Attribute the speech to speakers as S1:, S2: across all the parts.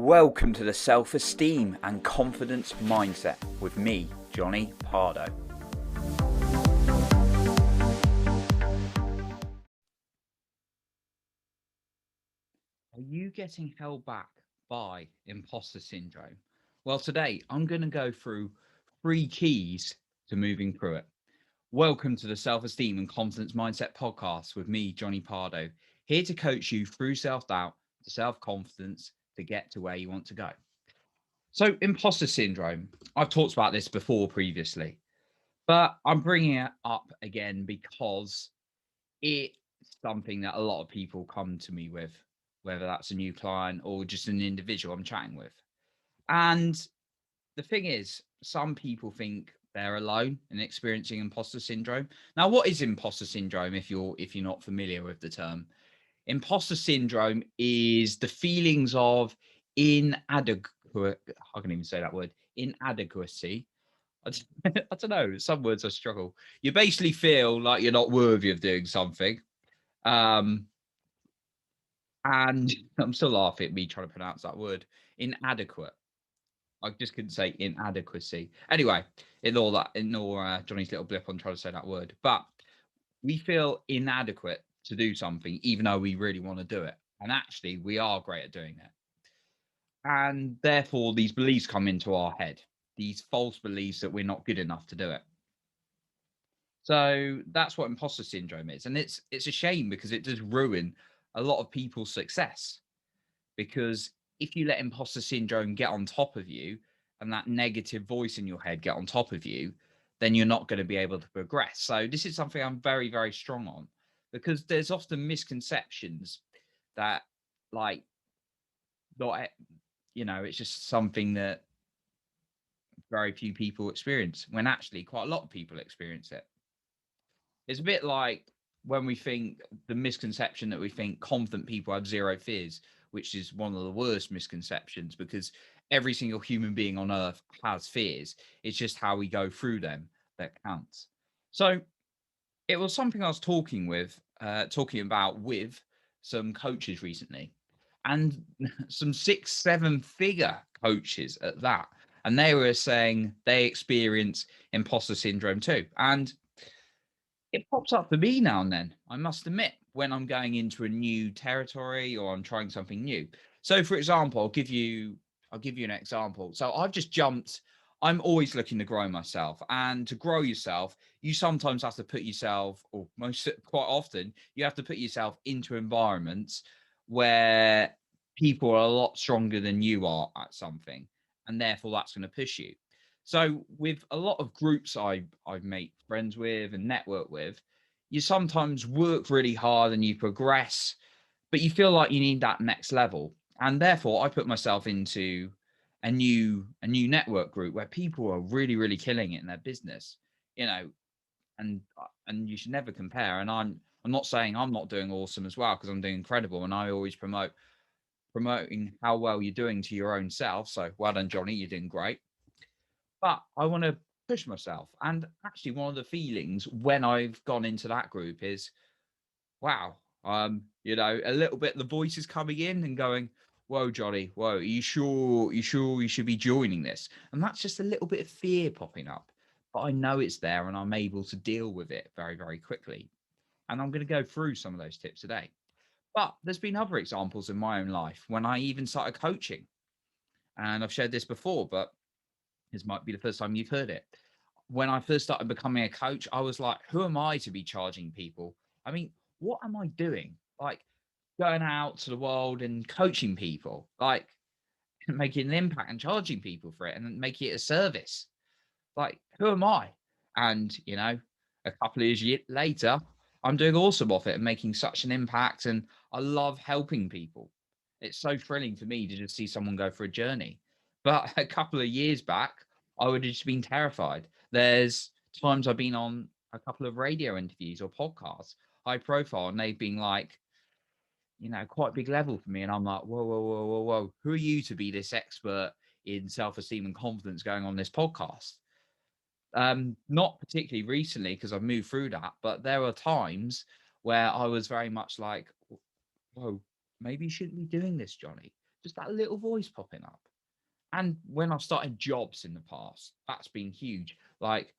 S1: Welcome to the Self-Esteem and Confidence Mindset with me, Johnny Pardo. Are you getting held back by imposter syndrome? Well, today I'm going to go through 3 keys to moving through it. Welcome to the Self-Esteem and Confidence Mindset podcast with me, Johnny Pardo, here to coach you through self-doubt to self-confidence to get to where you want to go. So imposter syndrome, I've talked about this before previously, but I'm bringing it up again because it's something that a lot of people come to me with, whether that's a new client or just an individual I'm chatting with. And the thing is, some people think they're alone in experiencing imposter syndrome. Now, what is imposter syndrome if you're not familiar with the term? Imposter syndrome is the feelings of inadequate, I can even say that word, inadequacy. I don't know, some words I struggle. You basically feel like you're not worthy of doing something. And I'm still laughing at me trying to pronounce that word, inadequate. I just couldn't say inadequacy. Anyway, ignore Johnny's little blip on trying to say that word. But we feel inadequate to do something, even though we really want to do it. And actually, we are great at doing it. And therefore, these beliefs come into our head, these false beliefs that we're not good enough to do it. So that's what imposter syndrome is. And it's a shame because it does ruin a lot of people's success. Because if you let imposter syndrome get on top of you and that negative voice in your head get on top of you, then you're not going to be able to progress. So this is something I'm very, very strong on, because there's often misconceptions that, like, not, it's just something that very few people experience, when actually quite a lot of people experience it. It's a bit like when we think the misconception that we think confident people have zero fears, which is one of the worst misconceptions, because every single human being on earth has fears. It's just how we go through them that counts. So it was something I was talking about with some coaches recently, and some 6-7 figure coaches at that. And they were saying they experience imposter syndrome too. And it pops up for me now and then, I must admit, when I'm going into a new territory or I'm trying something new. So, for example, I'll give you an example. So I've just jumped. I'm always looking to grow myself, and to grow yourself, you sometimes have to put yourself, or quite often, you have to put yourself into environments where people are a lot stronger than you are at something, and therefore that's going to push you. So with a lot of groups I've made friends with and network with, you sometimes work really hard and you progress, but you feel like you need that next level. And therefore I put myself into a new network group where people are really, really killing it in their business, and you should never compare. And I'm not saying I'm not doing awesome as well, because I'm doing incredible. And I always promoting how well you're doing to your own self. So well done, Johnny, you're doing great. But I want to push myself. And actually, one of the feelings when I've gone into that group is, wow, a little bit, the voice is coming in and going, whoa, Johnny, whoa, are you sure you should be joining this? And that's just a little bit of fear popping up. But I know it's there and I'm able to deal with it very, very quickly. And I'm going to go through some of those tips today. But there's been other examples in my own life when I even started coaching. And I've shared this before, but this might be the first time you've heard it. When I first started becoming a coach, I was like, who am I to be charging people? I mean, what am I doing? Like, going out to the world and coaching people, like making an impact and charging people for it and making it a service. Like, who am I? And, a couple of years later, I'm doing awesome off it and making such an impact. And I love helping people. It's so thrilling for me to just see someone go for a journey. But a couple of years back, I would have just been terrified. There's times I've been on a couple of radio interviews or podcasts, high profile, and they've been like, quite big level for me. And I'm like, whoa, whoa, whoa, whoa, whoa. Who are you to be this expert in self-esteem and confidence going on this podcast? Not particularly recently, because I've moved through that, but there are times where I was very much like, whoa, maybe you shouldn't be doing this, Johnny. just that little voice popping up. And when I've started jobs in the past, that's been huge. Like,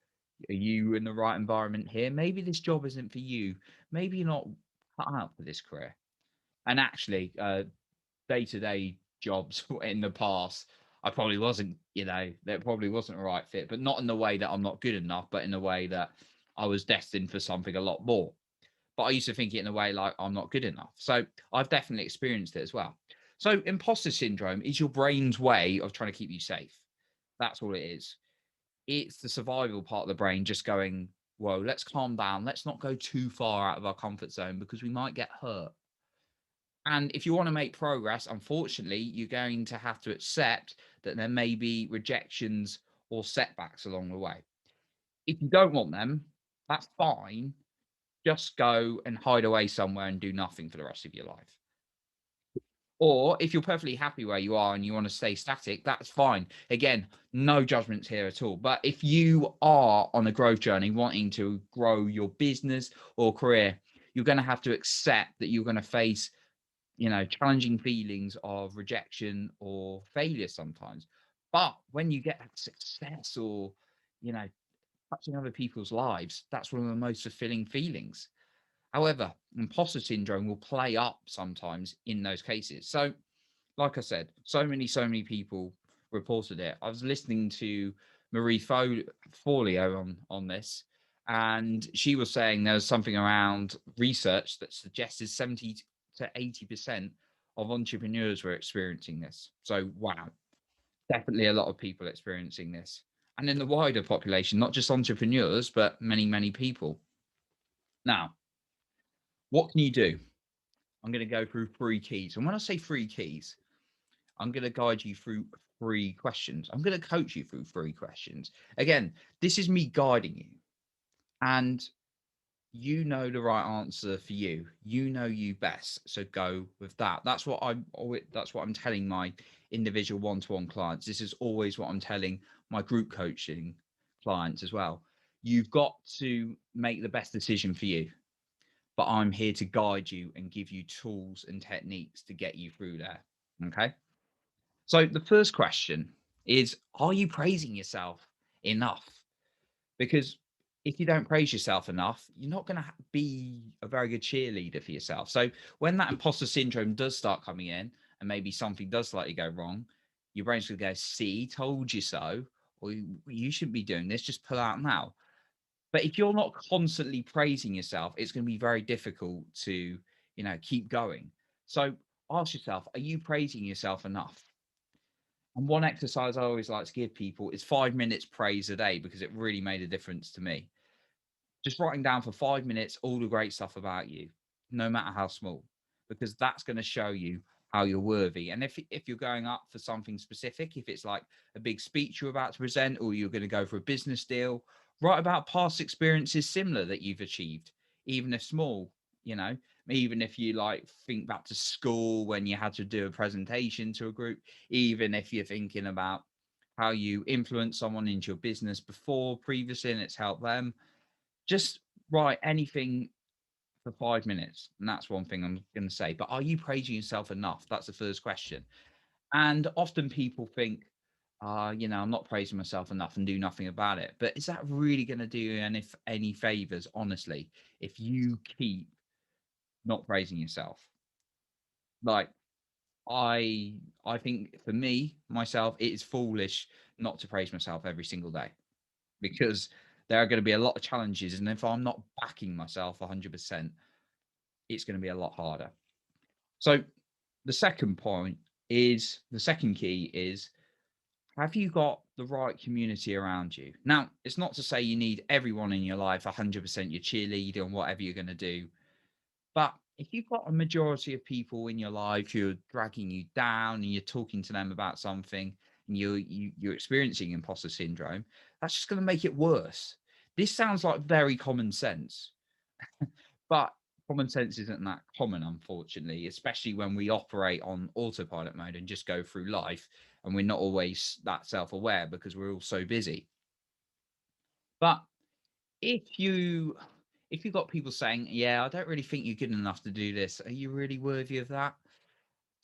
S1: are you in the right environment here? Maybe this job isn't for you. Maybe you're not cut out for this career. And actually, day-to-day jobs in the past, I probably wasn't, that probably wasn't a right fit, but not in the way that I'm not good enough, but in the way that I was destined for something a lot more. But I used to think it in a way like I'm not good enough. So I've definitely experienced it as well. So imposter syndrome is your brain's way of trying to keep you safe. That's all it is. It's the survival part of the brain just going, whoa, let's calm down. Let's not go too far out of our comfort zone because we might get hurt. And if you want to make progress, unfortunately, you're going to have to accept that there may be rejections or setbacks along the way. If you don't want them, that's fine. Just go and hide away somewhere and do nothing for the rest of your life. Or if you're perfectly happy where you are and you want to stay static, that's fine. Again, no judgments here at all. But if you are on a growth journey, wanting to grow your business or career, you're going to have to accept that you're going to face, challenging feelings of rejection or failure sometimes. But when you get that success or, you know, touching other people's lives, that's one of the most fulfilling feelings. However, imposter syndrome will play up sometimes in those cases. So, like I said, so many people reported it. I was listening to Marie Forleo on this, and she was saying there was something around research that suggested 70 to 80% of entrepreneurs were experiencing this. So, wow, definitely a lot of people experiencing this. And in the wider population, not just entrepreneurs, but many people. Now, what can you do? I'm going to go through 3 keys. And when I say 3 keys, I'm going to guide you through 3 questions. I'm going to coach you through 3 questions. Again, this is me guiding you. And you know the right answer for you. You know you best. So go with that. That's what I'm telling my individual one-to-one clients. This is always what I'm telling my group coaching clients as well. You've got to make the best decision for you. But I'm here to guide you and give you tools and techniques to get you through there. Okay. So the first question is, are you praising yourself enough? Because if you don't praise yourself enough, you're not going to be a very good cheerleader for yourself. So when that imposter syndrome does start coming in and maybe something does slightly go wrong, your brain's going to go, see, told you so, or you shouldn't be doing this, just pull out now. But if you're not constantly praising yourself, it's going to be very difficult to, keep going. So ask yourself, are you praising yourself enough? And one exercise I always like to give people is 5 minutes praise a day because it really made a difference to me. Just writing down for 5 minutes all the great stuff about you, no matter how small, because that's going to show you how you're worthy. And if you're going up for something specific, if it's like a big speech you're about to present, or you're going to go for a business deal, write about past experiences similar that you've achieved, even if small, you know, even if you like think back to school when you had to do a presentation to a group, even if you're thinking about how you influenced someone into your business previously and it's helped them, just write anything for 5 minutes. And that's one thing I'm going to say. But are you praising yourself enough? That's the first question. And often people think, I'm not praising myself enough and do nothing about it. But is that really going to do you any favors, honestly, if you keep not praising yourself? Like, I think for me, myself, it is foolish not to praise myself every single day, because there are going to be a lot of challenges. And if I'm not backing myself 100%, it's going to be a lot harder. So the second key is, have you got the right community around you? Now, it's not to say you need everyone in your life 100% your cheerleader and whatever you're going to do. But if you've got a majority of people in your life who are dragging you down and you're talking to them about something and you're experiencing imposter syndrome, that's just going to make it worse. This sounds like very common sense, but common sense isn't that common, unfortunately, especially when we operate on autopilot mode and just go through life and we're not always that self-aware because we're all so busy. But if you've got people saying, yeah, I don't really think you're good enough to do this, are you really worthy of that?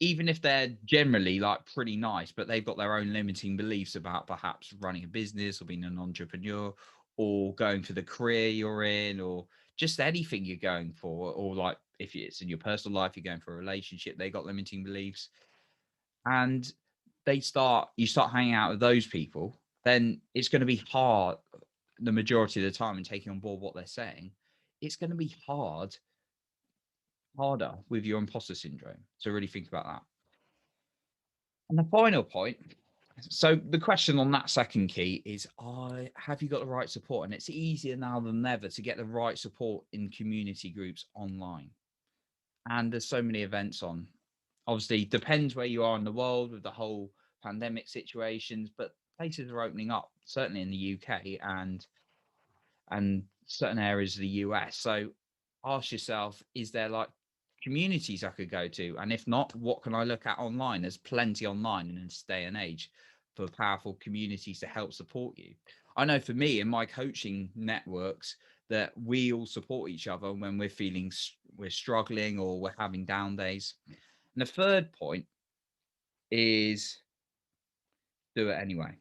S1: even if they're generally like pretty nice, but they've got their own limiting beliefs about perhaps running a business or being an entrepreneur or going for the career you're in or just anything you're going for, or like if it's in your personal life, you're going for a relationship, they got limiting beliefs, and you start hanging out with those people, then it's going to be hard the majority of the time and taking on board what they're saying. It's going to be harder with your imposter syndrome. So really think about that. And the final point, so the question on that second key is, have you got the right support? And it's easier now than ever to get the right support in community groups online. And there's so many events on. Obviously, depends where you are in the world with the whole pandemic situations, but places are opening up, certainly in the UK and certain areas of the US. So ask yourself, is there like communities I could go to? And if not, what can I look at online? There's plenty online in this day and age for powerful communities to help support you. I know for me in my coaching networks that we all support each other when we're feeling we're struggling or we're having down days. And the third point is do it anyway.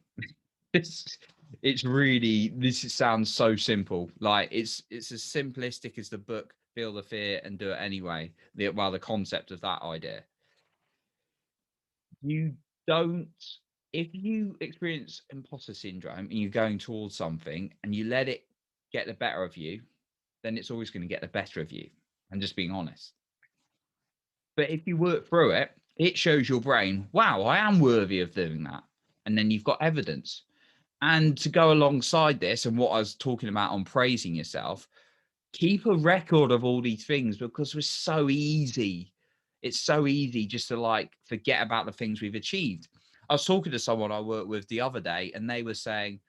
S1: It's this sounds so simple. Like it's as simplistic as the book Feel the Fear and Do It Anyway. The concept of that idea. You don't If you experience imposter syndrome and you're going towards something and you let it get the better of you, then it's always going to get the better of you. And just being honest. But if you work through it, it shows your brain, wow, I am worthy of doing that. And then you've got evidence. And to go alongside this and what I was talking about on praising yourself, keep a record of all these things because we're so easy. It's so easy just to like forget about the things we've achieved. I was talking to someone I worked with the other day and they were saying,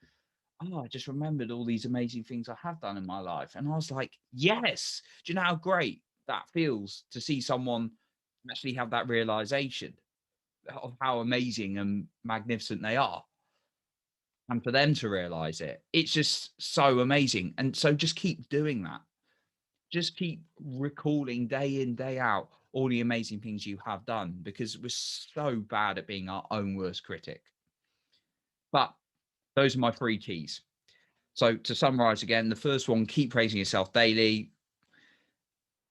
S1: oh, I just remembered all these amazing things I have done in my life. And I was like, yes. Do you know how great that feels to see someone actually have that realization of how amazing and magnificent they are? And for them to realize it, it's just so amazing. And so just keep doing that. Just keep recalling day in, day out all the amazing things you have done because we're so bad at being our own worst critic. But those are my three keys. So to summarize again, the first one, keep praising yourself daily.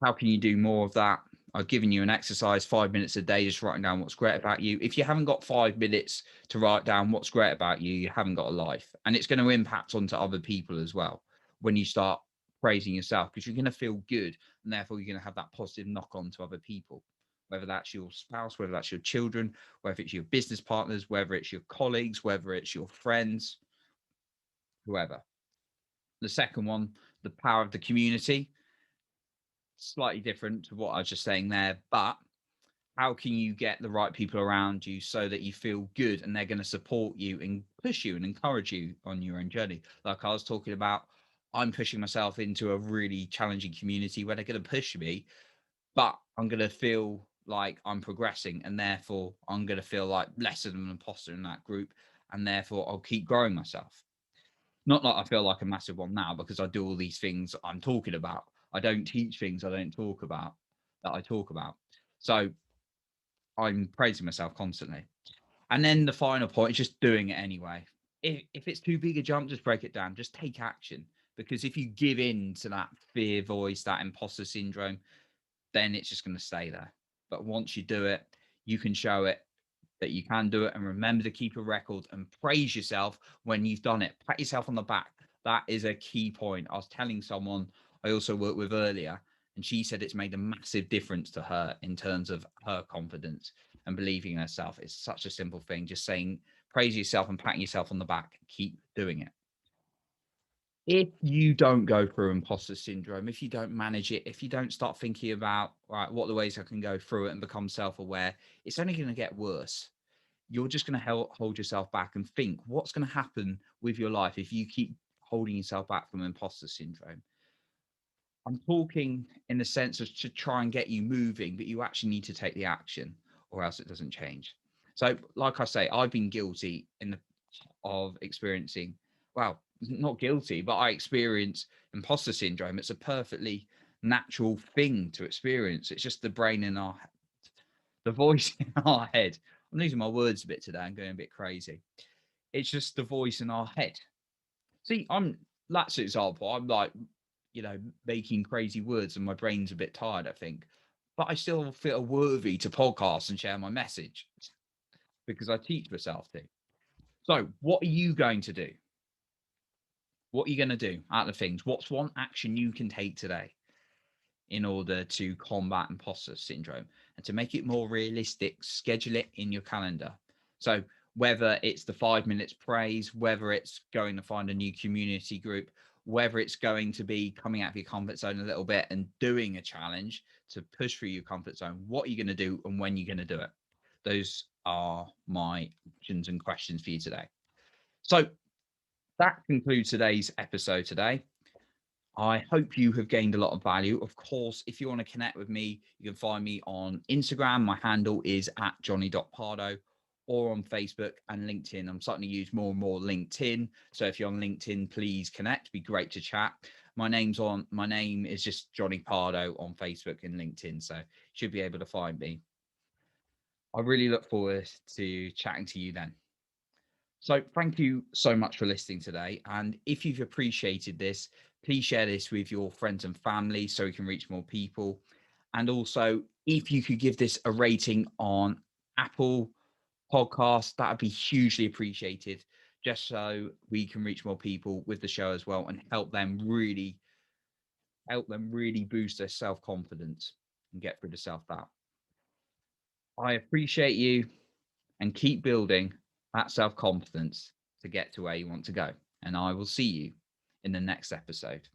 S1: How can you do more of that? I've given you an exercise, 5 minutes a day, just writing down what's great about you. If you haven't got 5 minutes to write down what's great about you, you haven't got a life. And it's going to impact onto other people as well when you start praising yourself, because you're going to feel good. And therefore, you're going to have that positive knock on to other people, whether that's your spouse, whether that's your children, whether it's your business partners, whether it's your colleagues, whether it's your friends, whoever. The second one, the power of the community. Slightly different to what I was just saying there, but how can you get the right people around you so that you feel good and they're going to support you and push you and encourage you on your own journey? Like I was talking about, I'm pushing myself into a really challenging community where they're going to push me, but I'm going to feel like I'm progressing and therefore I'm going to feel like less of an imposter in that group and therefore I'll keep growing myself. Not like I feel like a massive one now because I do all these things I'm talking about. I don't teach things I don't talk about that I talk about. So I'm praising myself constantly. And then the final point is just doing it anyway. If it's too big a jump, just break it down. Just take action. Because if you give in to that fear voice, that imposter syndrome, then it's just going to stay there. But once you do it, you can show it that you can do it. And remember to keep a record and praise yourself when you've done it. Pat yourself on the back. That is a key point. I was telling someone I also worked with earlier, and she said it's made a massive difference to her in terms of her confidence and believing in herself. It's such a simple thing. Just saying, praise yourself and patting yourself on the back. Keep doing it. If you don't go through imposter syndrome, if you don't manage it, if you don't start thinking about, right, what are the ways I can go through it and become self-aware, it's only going to get worse. You're just going to hold yourself back and think what's going to happen with your life if you keep holding yourself back from imposter syndrome. I'm talking in the sense of to try and get you moving, but you actually need to take the action or else it doesn't change. So like I say, I've been guilty of experiencing, well, not guilty, but I experience imposter syndrome. It's a perfectly natural thing to experience. It's just the brain in the voice in our head. I'm losing my words a bit today. I'm going a bit crazy. It's just the voice in our head. See, that's an example. I'm like, making crazy words and my brain's a bit tired, I think. But I still feel worthy to podcast and share my message because I teach myself to. So, what are you going to do? What are you going to do out of the things? What's one action you can take today in order to combat imposter syndrome? And to make it more realistic, schedule it in your calendar. So, whether it's the 5 minutes praise, whether it's going to find a new community group, whether it's going to be coming out of your comfort zone a little bit and doing a challenge to push through your comfort zone, what are you going to do and when you're going to do it? Those are my actions and questions for you today. So that concludes today's episode today. I hope you have gained a lot of value. Of course, if you want to connect with me, you can find me on Instagram. My handle is @johnny.pardo, or on Facebook and LinkedIn. I'm starting to use more and more LinkedIn. So if you're on LinkedIn, please connect. It'd be great to chat. My name is just Johnny Pardo on Facebook and LinkedIn. So you should be able to find me. I really look forward to chatting to you then. So thank you so much for listening today. And if you've appreciated this, please share this with your friends and family so we can reach more people. And also, if you could give this a rating on Apple Podcasts, that would be hugely appreciated, just so we can reach more people with the show as well and help them really boost their self-confidence and get through the self-doubt. I appreciate you, and keep building that self-confidence to get to where you want to go. And I will see you in the next episode.